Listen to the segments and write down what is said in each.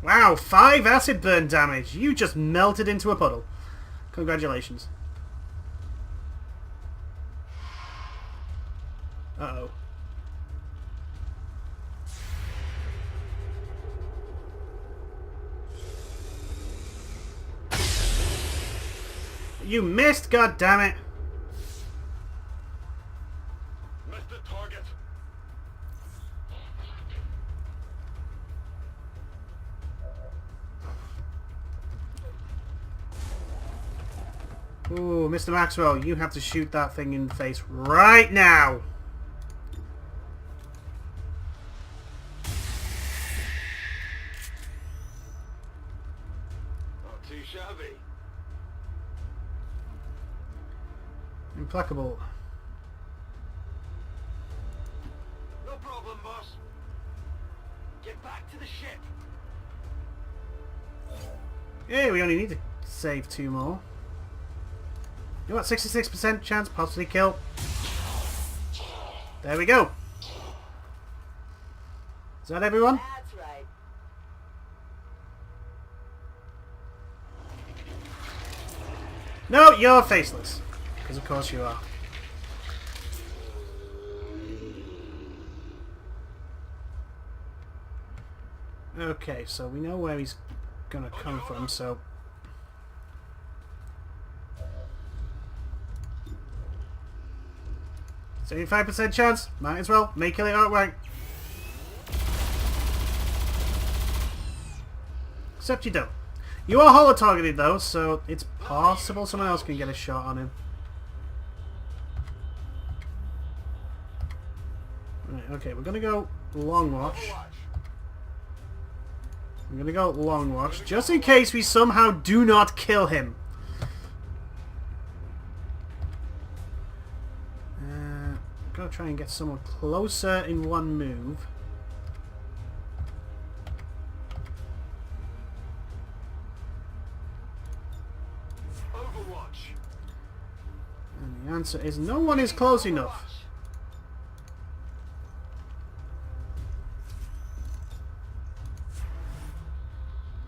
Wow, 5 acid burn damage. You just melted into a puddle. Congratulations. Uh-oh. You missed, goddammit! Missed the target. Ooh, Mr. Maxwell, you have to shoot that thing in the face right now! Not too shabby. Implacable. No problem, boss. Get back to the ship. Yeah, we only need to save 2 more. You got 66% chance, possibly kill. There we go. Is that everyone? That's right. No, you're faceless. Because of course you are. Okay, so we know where he's gonna come from, so... 75% chance. Might as well. May kill it outright. Except you don't. You are holo-targeted though, so it's possible someone else can get a shot on him. Right, okay, we're gonna go long watch. I'm gonna go long watch, just in case we somehow do not kill him. I'm gonna try and get someone closer in one move. Overwatch. And the answer is no one is close enough.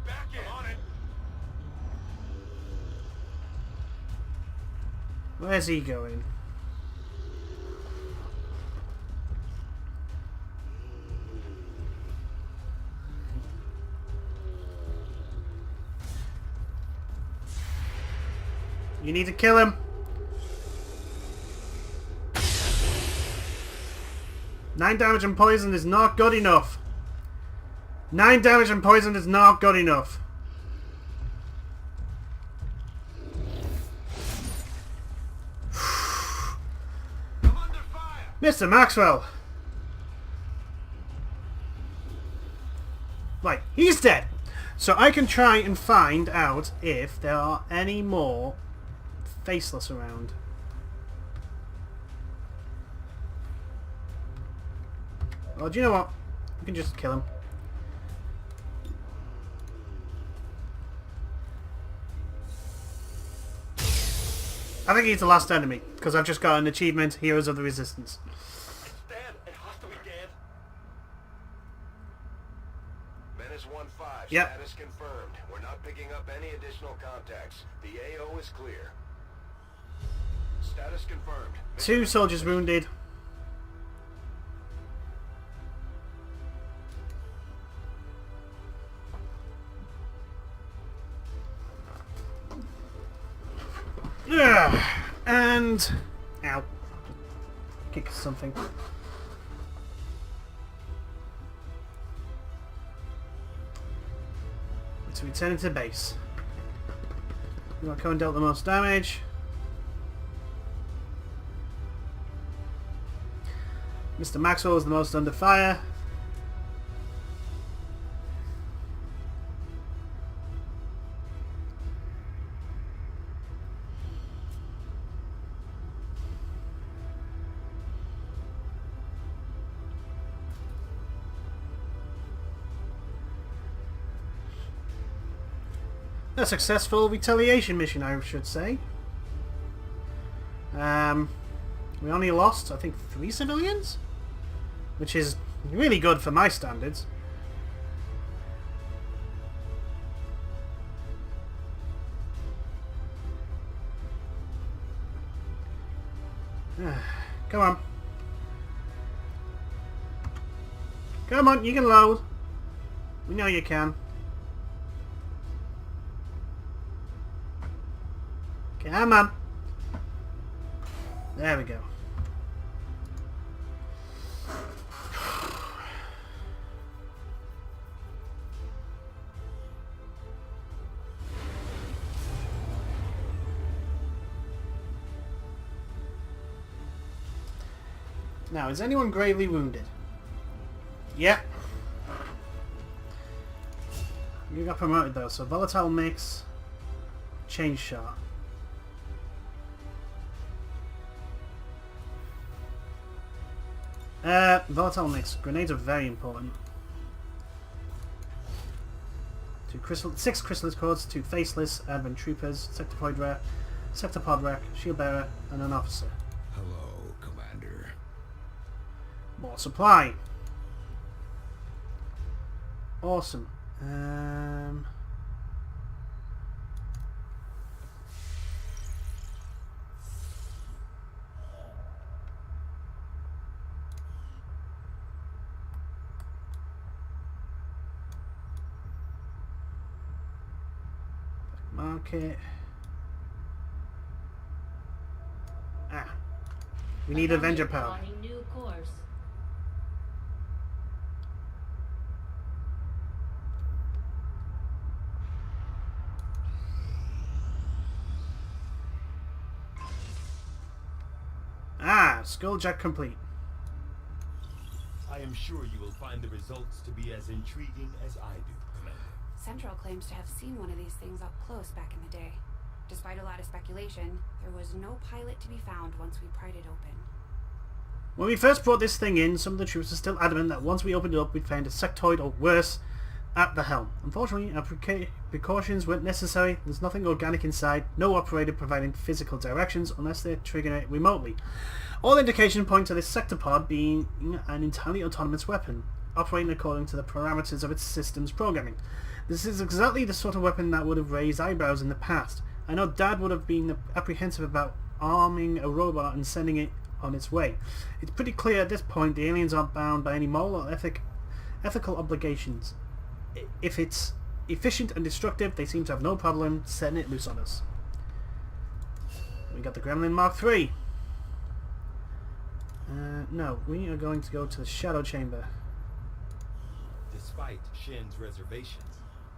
Back in on it. Where's he going? You need to kill him. 9 damage and poison is not good enough. 9 damage and poison is not good enough. I'm under fire. Mr. Maxwell. Right, he's dead. So I can try and find out if there are any more faceless around. Well, do you know what? We can just kill him. I think he's the last enemy, because I've just got an achievement, Heroes of the Resistance. It's dead. It has to be dead. Menace 1-5. Yep. Status confirmed. We're not picking up any additional contacts. The AO is clear. Status confirmed. 2 soldiers wounded. Ugh. And... Ow. Kick something. Let's return to base. Cohen dealt the most damage. Mr. Maxwell is the most under fire. A successful retaliation mission, I should say. We only lost, I think, 3 civilians? Which is really good for my standards. Come on. Come on, you can load. We know you can. Come on. There we go. Now, is anyone gravely wounded? Yep. You got promoted though, so volatile mix, change shot. Volatile mix. Grenades are very important. 6 chrysalis cords, 2 faceless, advent troopers, sectopod wreck, shield bearer, and an officer. Hello, Commander. More supply. Awesome. Market. We need Avenger power. New course. Skulljack complete. I am sure you will find the results to be as intriguing as I do, Commander. Central claims to have seen one of these things up close back in the day. Despite a lot of speculation, there was no pilot to be found once we pried it open. When we first brought this thing in, some of the troops were still adamant that once we opened it up we'd find a sectoid or worse at the helm. Unfortunately, our precautions weren't necessary. There's nothing organic inside, no operator providing physical directions unless they're triggering it remotely. All indications point to this sectopod being an entirely autonomous weapon, operating according to the parameters of its system's programming. This is exactly the sort of weapon that would have raised eyebrows in the past. I know Dad would have been apprehensive about arming a robot and sending it on its way. It's pretty clear at this point the aliens aren't bound by any moral or ethical obligations. If it's efficient and destructive, they seem to have no problem setting it loose on us. We got the Gremlin Mark III. No, we are going to go to the Shadow Chamber. Despite Shen's reservations,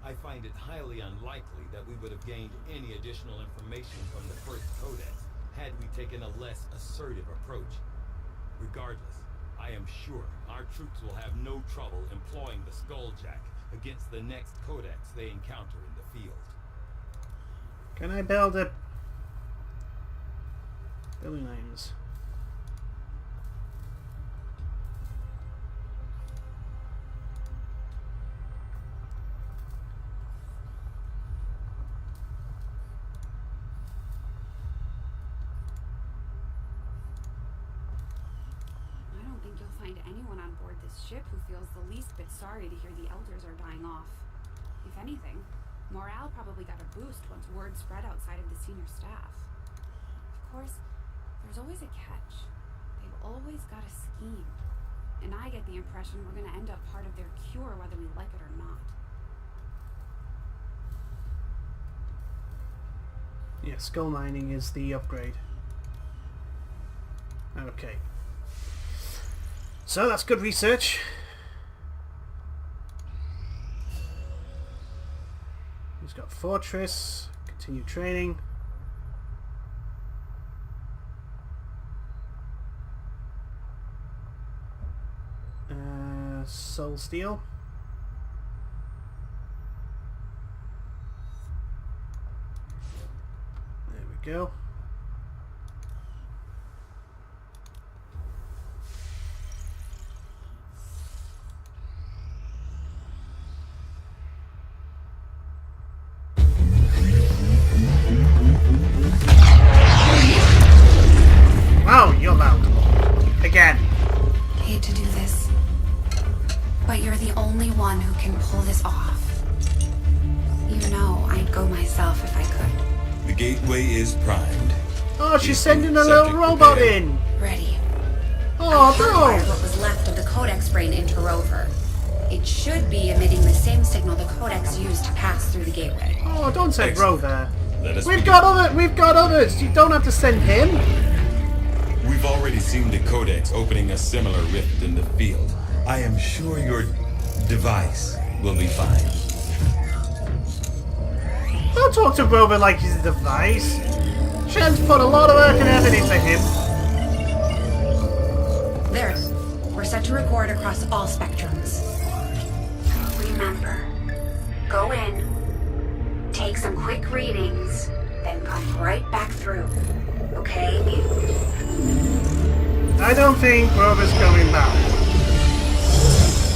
I find it highly unlikely that we would have gained any additional information from the first codex had we taken a less assertive approach. Regardless, I am sure our troops will have no trouble employing the Skulljack against the next codex they encounter in the field. Can I build a... building names? Anyone on board this ship who feels the least bit sorry to hear the elders are dying off. If anything, morale probably got a boost once word spread outside of the senior staff. Of course, there's always a catch. They've always got a scheme. And I get the impression we're going to end up part of their cure whether we like it or not. Yeah, skull mining is the upgrade. Okay. So that's good research. He's got Fortress, continue training. Soul Steel. There we go. Wow, you're loud. Again. Hate to do this, but you're the only one who can pull this off. You know I'd go myself if I could. The gateway is primed. Oh, she's Is sending the a little subject robot prepared? in. Ready. Oh, I hardwired no. what was left of the codex brain into Rover. It should be emitting the same signal the codex used to pass through the gateway. Oh, don't send Excellent. Rover. Let us We've begin. got others. You don't have to send him. We've already seen the Codex opening a similar rift in the field. I am sure your device will be fine. Don't talk to Rover like he's a device. Shen's put a lot of work and effort into him. There. We're set to record across all spectrums. Remember, go in, take some quick readings, then come right back through. Okay? I don't think Rover's coming back.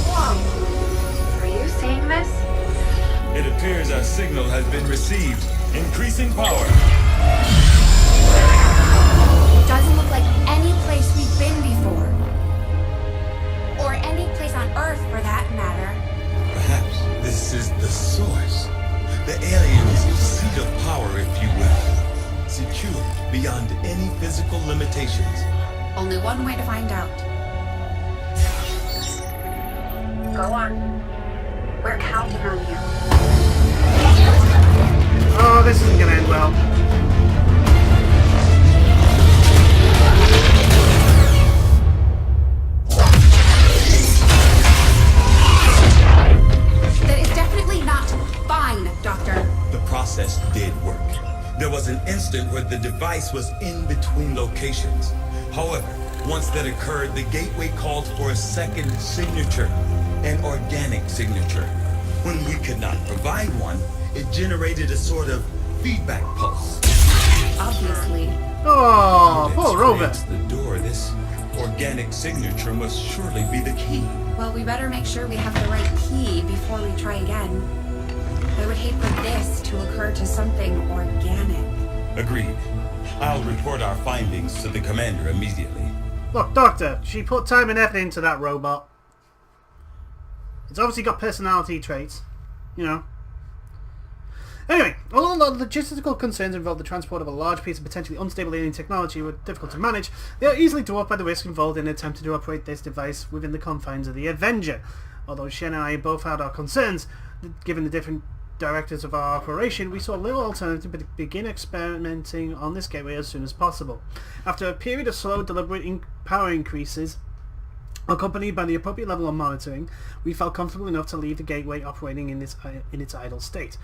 Whoa. Are you seeing this? It appears our signal has been received. Increasing power. Doesn't look like any place we've been before. Or any place on Earth, for that matter. Perhaps this is the source. The aliens' seat of power, if you will. Secure beyond any physical limitations. Only one way to find out. Go on. We're counting on you. Oh, this isn't gonna end well. That is definitely not fine, Doctor. The process did work. There was an instant where the device was in between locations. However, once that occurred, the gateway called for a second signature, an organic signature. When we could not provide one, it generated a sort of feedback pulse. Obviously. Oh, It poor Rover. creates the door. This organic signature must surely be the key. Well, we better make sure we have the right key before we try again. I would hate for this to occur to something organic. Agreed. I'll report our findings to the commander immediately. Look, Doctor, she put time and effort into that robot. It's obviously got personality traits, you know. Anyway, although the logistical concerns involved the transport of a large piece of potentially unstable alien technology were difficult to manage, they are easily dwarfed by the risk involved in attempting to operate this device within the confines of the Avenger. Although Shen and I both had our concerns, given the different directors of our operation, we saw little alternative but to begin experimenting on this gateway as soon as possible. After a period of slow, deliberate power increases, accompanied by the appropriate level of monitoring, we felt comfortable enough to leave the gateway operating in its idle state.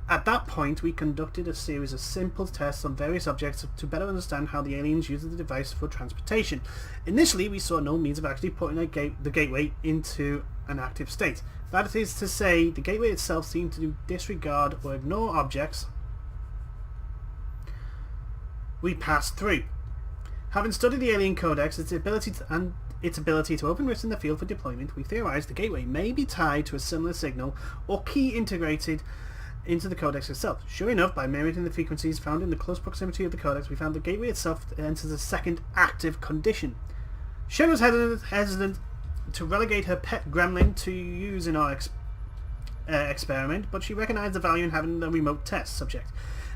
At that point, we conducted a series of simple tests on various objects to better understand how the aliens used the device for transportation. Initially, we saw no means of actually putting the gateway into an active state. That is to say, the gateway itself seemed to disregard or ignore objects we passed through. Having studied the alien codex, its ability to open rifts in the field for deployment, we theorized the gateway may be tied to a similar signal or key integrated into the codex itself. Sure enough, by mirroring the frequencies found in the close proximity of the codex, we found the gateway itself enters a second active condition. Shen was hesitant to relegate her pet gremlin to use in our experiment, but she recognized the value in having a remote test subject,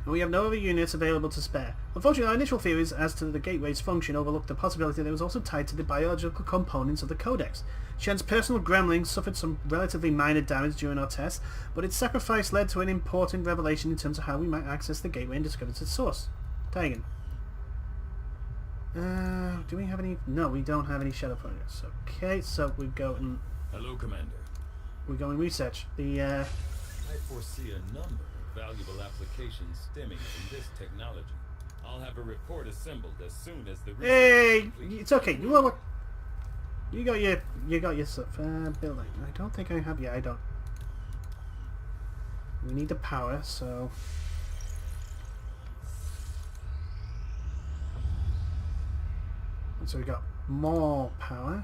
and we have no other units available to spare. Unfortunately, our initial theories as to the gateway's function overlooked the possibility that it was also tied to the biological components of the codex. Shen's personal gremlin suffered some relatively minor damage during our tests, but its sacrifice led to an important revelation in terms of how we might access the gateway and discover its source. Tygen. Do we have any? No, we don't have any shadow projects. Okay, so we go and Hello, Commander. we go and research the. I foresee a number of valuable applications stemming from this technology. I'll have a report assembled as soon as the Hey, research is complete. it's okay. You got your stuff. Building. I don't think I have. Yeah, I don't. We need the power, so. So we got more power.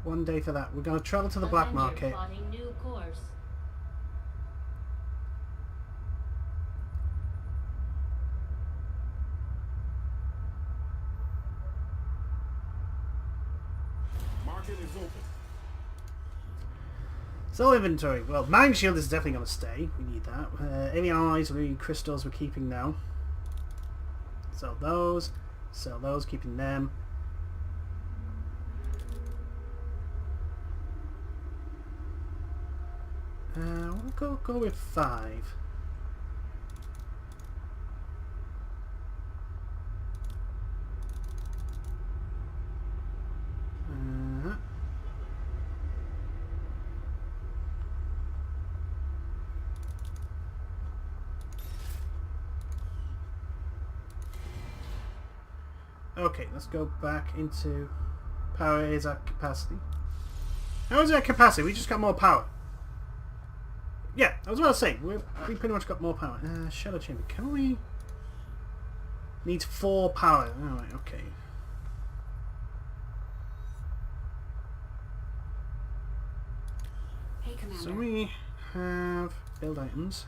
One day for that. We're going to travel to the black Avenger market. plotting new course. Market is open. Still inventory. Well, Mind Shield is definitely going to stay. We need that. Alien Alloys, we crystals we're keeping now. Sell those. Sell those, keeping them. We'll go with 5. Okay, let's go back into power is at capacity. How is it at capacity? We just got more power. Yeah, I was about to say, we pretty much got more power. Shadow Chamber, can we... Needs 4 power. Alright, okay. Hey, Commander. So we have build items.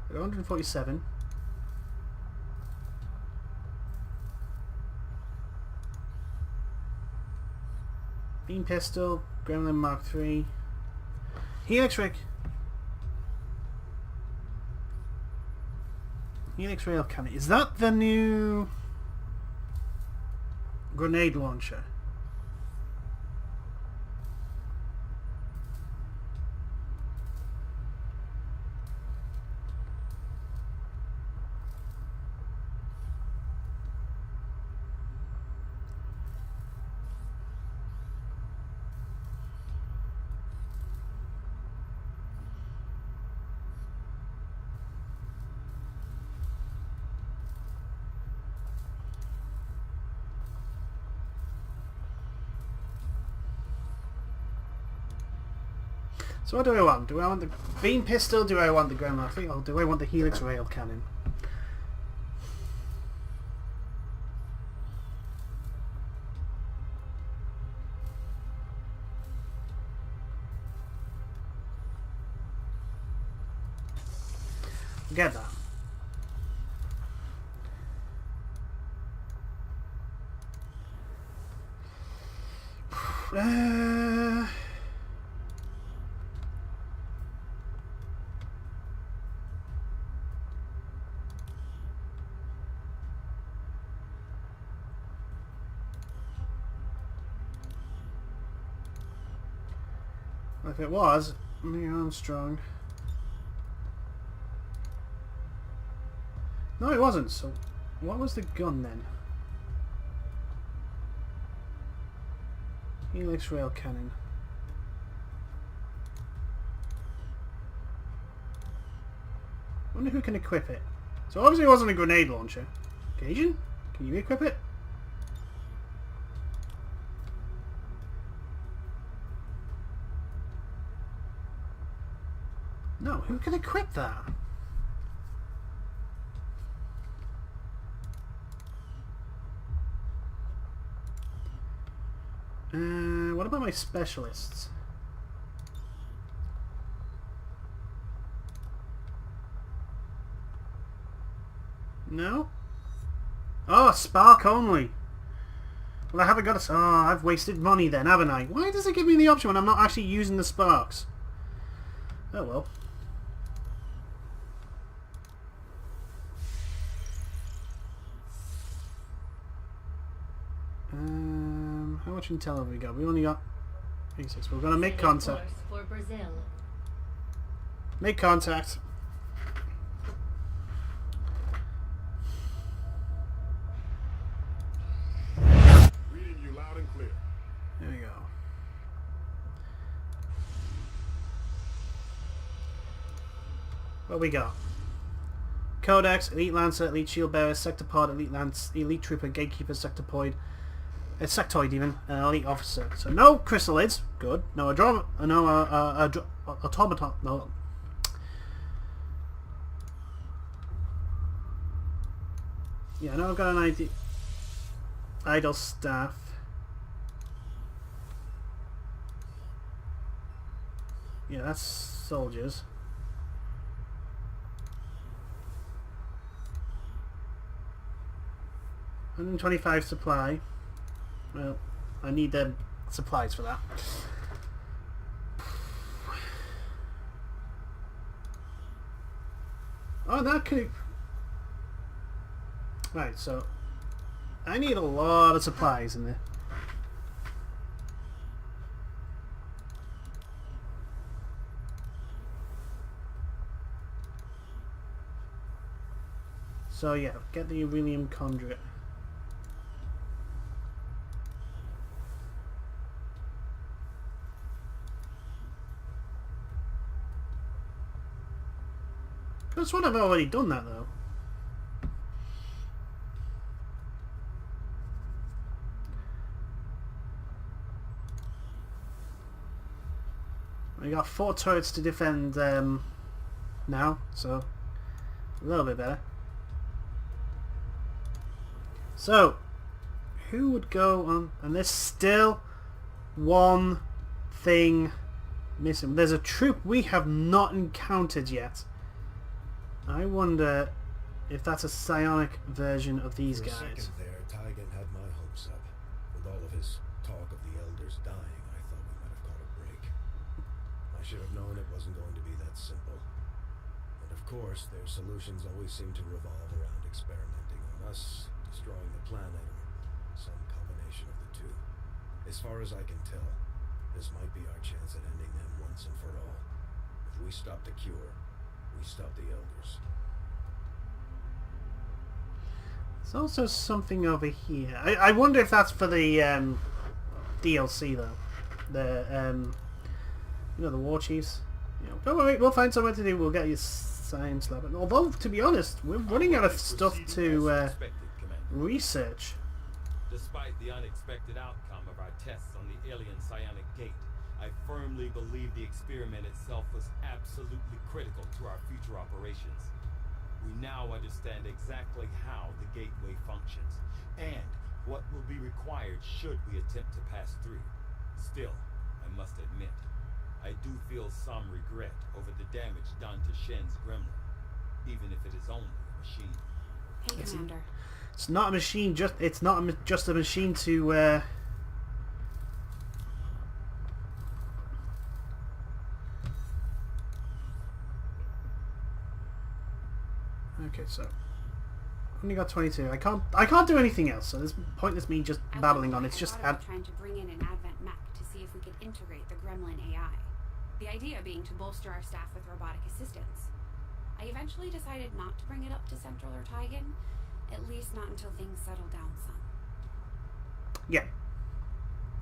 147. Beam Pistol, Gremlin Mark III. Helix Rig. Helix Rail Cannon. Is that the new grenade launcher? So what do I want? Do I want the beam pistol? Do I want the gremlin? I think, or do I want the helix rail cannon? Get that. If it was, Neil Armstrong. No, it wasn't. So, what was the gun then? Helix rail cannon. Wonder who can equip it. So obviously it wasn't a grenade launcher. Gaijin, can you equip it? No, who can equip that? What about my specialists? No? Oh, spark only. Well, I haven't got a... Oh, I've wasted money then, haven't I? Why does it give me the option when I'm not actually using the sparks? Oh well. How much intel have we got? We only got 86. We're gonna make contact. For Brazil. Make contact. Reading you loud and clear. There we go. What we got? Codex, Elite Lancer, Elite Shield Bearer, Sectopod, Elite Lance, Elite Trooper, Gatekeeper, Sectopoid, Sectoid even, Elite Officer. So no chrysalids, good. No automaton, no. Yeah, I know I've got an idea. Idle Staff. Yeah, that's soldiers. $125 supply. Well, I need the supplies for that. Oh, that could... Right, so... I need a lot of supplies in there. So yeah, get the uranium conduit. That's what I've already done that though. We got 4 turrets to defend now, so a little bit better. So, who would go on? And there's still one thing missing. There's a troop we have not encountered yet. I wonder if that's a psionic version of these For a guys. second there, Tygen had my hopes up. With all of his talk of the elders dying, I thought we might have caught a break. I should have known it wasn't going to be that simple. And of course, their solutions always seem to revolve around experimenting on us, destroying the planet, or some combination of the two. As far as I can tell, this might be our chance at ending them once and for all. If we stop the cure, we stop the elders. There's also something over here. I wonder if that's for the DLC though. The you know, the war chiefs. You know, don't worry, we'll find somewhere to do. We'll get you science lab. Although, to be honest, we're running out of stuff to research. Despite the unexpected outcome of our tests on the alien psionic gate, I firmly believe the experiment itself was absolutely critical to our future operations. We now understand exactly how the gateway functions, and what will be required should we attempt to pass through. Still, I must admit, I do feel some regret over the damage done to Shen's gremlin, even if it is only a machine. Hey, Commander. It's not a machine. It's not just a machine to. Okay, so only got 22. I can't do anything else. So there's pointless me just babbling on. It's just trying to bring in an Advent mech to see if we could integrate the Gremlin AI. The idea being to bolster our staff with robotic assistance. I eventually decided not to bring it up to Central or Tygen, at least not until things settle down some. Yeah,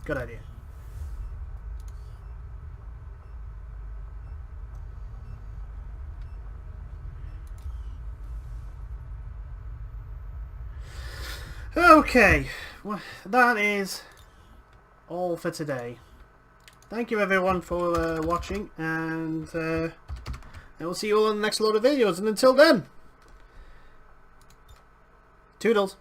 good idea. Okay, well, that is all for today. Thank you everyone for watching, and I will see you all in the next load of videos, and until then, toodles.